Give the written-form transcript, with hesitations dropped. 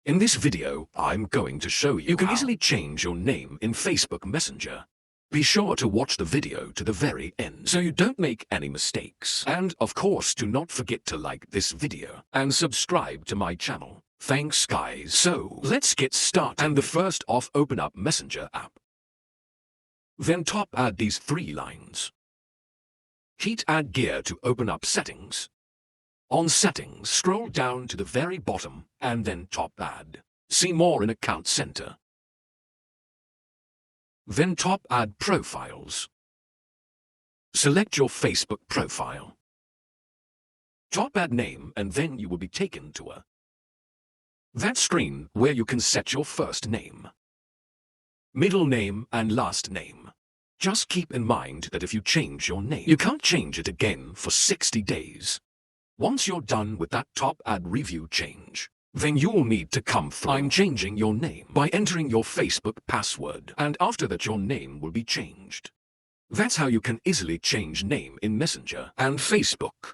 In this video, I'm going to show you can easily change your name in Facebook Messenger. Be sure to watch the video to the very end so you don't make any mistakes. And of course, do not forget to like this video and subscribe to my channel. Thanks guys. So let's get started. And the first off, open up Messenger app. Then add these 3 lines. Add gear to open up settings. On settings, scroll down to the very bottom and then add. See more in Account Center. Then add profiles. Select your Facebook profile. Add name and then you will be taken to that screen where you can set your first name, middle name and last name. Just keep in mind that if you change your name, you can't change it again for 60 days. Once you're done with that add review change, then you'll need to come through I'm changing your name by entering your Facebook password, and after that your name will be changed. That's how you can easily change name in Messenger and Facebook.